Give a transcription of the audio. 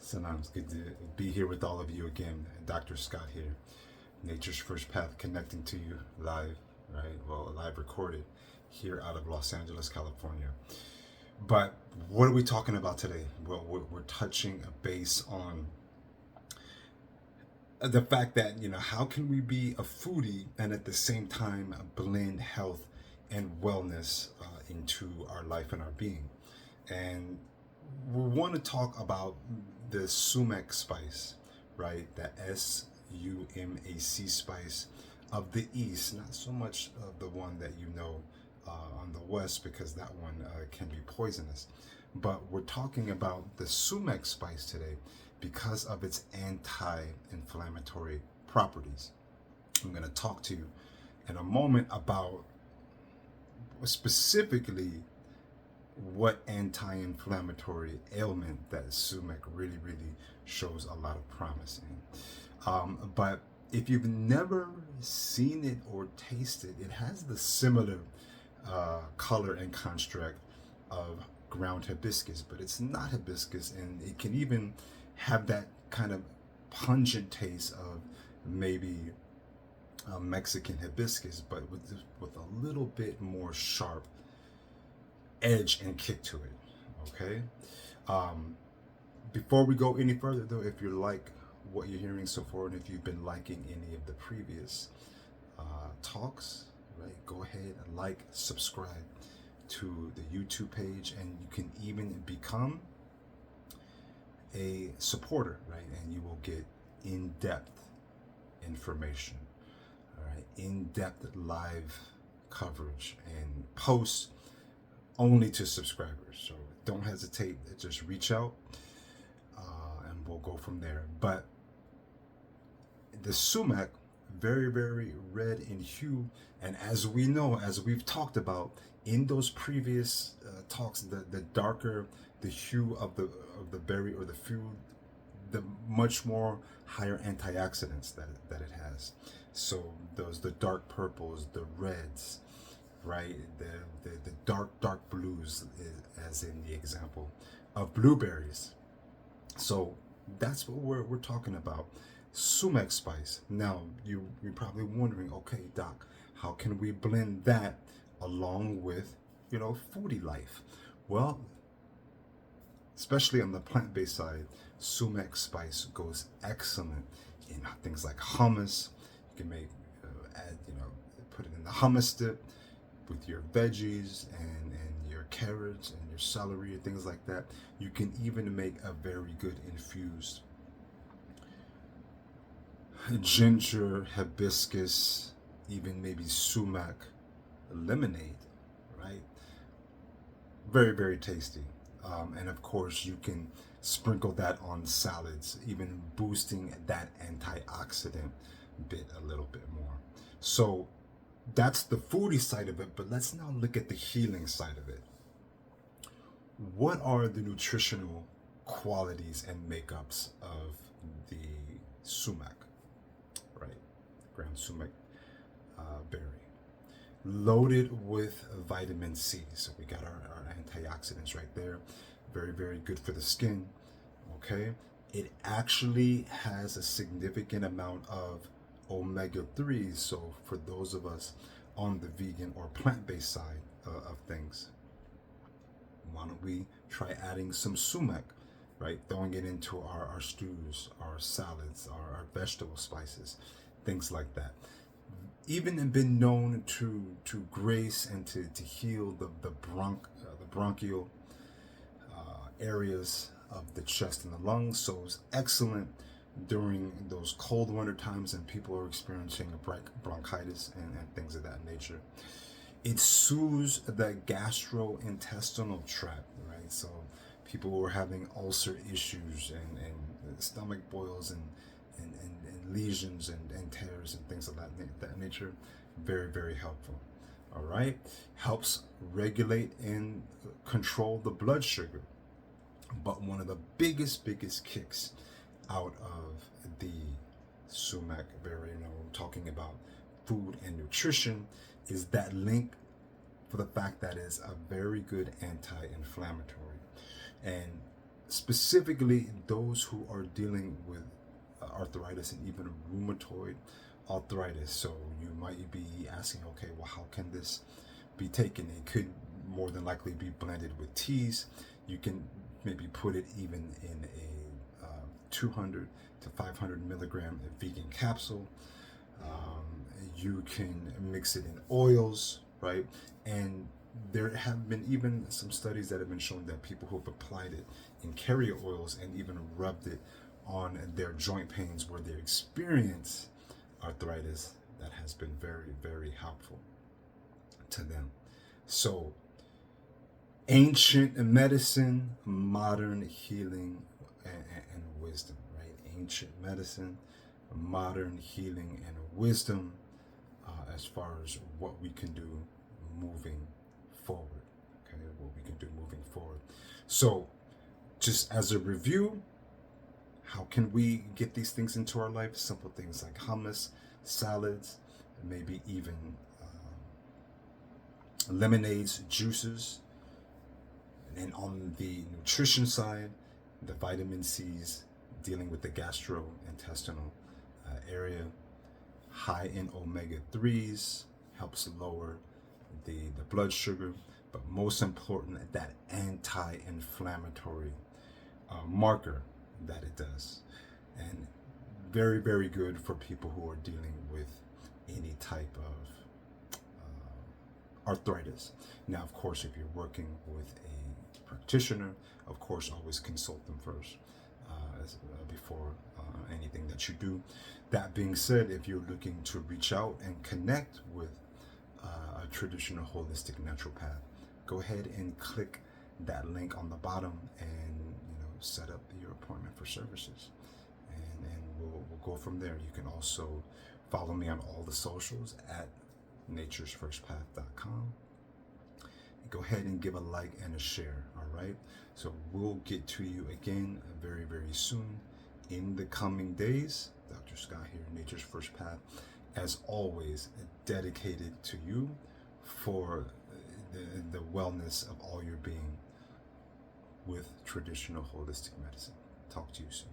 Salam, it's good to be here with all of you again. Dr. Scott here, Nature's First Path, connecting to you live, right? Well, live recorded here out of Los Angeles, California. But what are we talking about today? Well, we're touching a base on the fact that, how can we be a foodie and at the same time blend health and wellness into our life and our being? And we want to talk about the Sumac spice, right? The Sumac spice of the East, not so much of the one that on the West, because that one can be poisonous. But we're talking about the Sumac spice today because of its anti-inflammatory properties. I'm going to talk to you in a moment about specifically what anti-inflammatory ailment that sumac really shows a lot of promise in. But if you've never seen it or tasted, it has the similar color and construct of ground hibiscus, but it's not hibiscus, and it can even have that kind of pungent taste of maybe Mexican hibiscus, but with a little bit more sharp edge and kick to it. Okay. Before we go any further though, if you like what you're hearing so far, and if you've been liking any of the previous talks, right, go ahead and like, subscribe to the YouTube page, and you can even become a supporter, right? And you will get in-depth information, all right, in-depth live coverage and posts only to subscribers. So don't hesitate, just reach out and we'll go from there. But the sumac, very red in hue, and as we know, as we've talked about in those previous talks, the darker the hue of the berry or the food, the much more higher antioxidants that it has. So the dark purples, the reds, right, the dark blues, as in the example of blueberries. So that's what we're talking about, sumac spice. Now you're probably wondering, okay doc, how can we blend that along with foodie life? Well, especially on the plant-based side, sumac spice goes excellent in things like hummus. You can make put it in the hummus dip with your veggies and your carrots and your celery and things like that. You can even make a very good infused ginger, hibiscus, even maybe sumac lemonade, right? Very tasty. And of course you can sprinkle that on salads, even boosting that antioxidant bit a little bit more. So that's the foodie side of it, but let's now look at the healing side of it. What are the nutritional qualities and makeups of the sumac, right? Ground sumac berry. Loaded with vitamin C. So we got our antioxidants right there. Very good for the skin, okay? It actually has a significant amount of omega-3s. So for those of us on the vegan or plant-based side of things, why don't we try adding some sumac, right? Throwing it into our stews, our salads, our vegetable spices, things like that. Even been known to grace and to heal the bronchial areas of the chest and the lungs. So it's excellent during those cold winter times and people are experiencing bronchitis and things of that nature. It soothes the gastrointestinal tract, right? So people who are having ulcer issues and stomach boils and lesions and tears and things of that nature, very helpful. All right, helps regulate and control the blood sugar. But one of the biggest kicks out of the sumac berry, talking about food and nutrition, is that link for the fact that it's a very good anti-inflammatory. And specifically those who are dealing with arthritis and even rheumatoid arthritis. So you might be asking, okay, well, how can this be taken? It could more than likely be blended with teas. You can maybe put it even in a 200 to 500 milligram vegan capsule. You can mix it in oils, right? And there have been even some studies that have been showing that people who have applied it in carrier oils and even rubbed it on their joint pains where they experience arthritis, that has been very, very helpful to them. So, ancient medicine, modern healing, and wisdom, right? Ancient medicine, modern healing, and wisdom as far as what we can do moving forward. Okay, what we can do moving forward. So, just as a review, how can we get these things into our life? Simple things like hummus, salads, maybe even lemonades, juices. And then on the nutrition side, the vitamin C's, dealing with the gastrointestinal area. High in omega-3s, helps lower the blood sugar, but most important, that anti-inflammatory marker that it does. And very, very good for people who are dealing with any type of arthritis. Now, of course, if you're working with a practitioner, of course, always consult them first before anything that you do. That being said, if you're looking to reach out and connect with a traditional holistic naturopath, go ahead and click that link on the bottom and set up your appointment for services, and we'll go from there. You can also follow me on all the socials at naturesfirstpath.com. Go ahead and give a like and a share. All right, so we'll get to you again very, very soon in the coming days. Dr. Scott here, Nature's First Path, as always, dedicated to you for the wellness of all your being with traditional holistic medicine. Talk to you soon.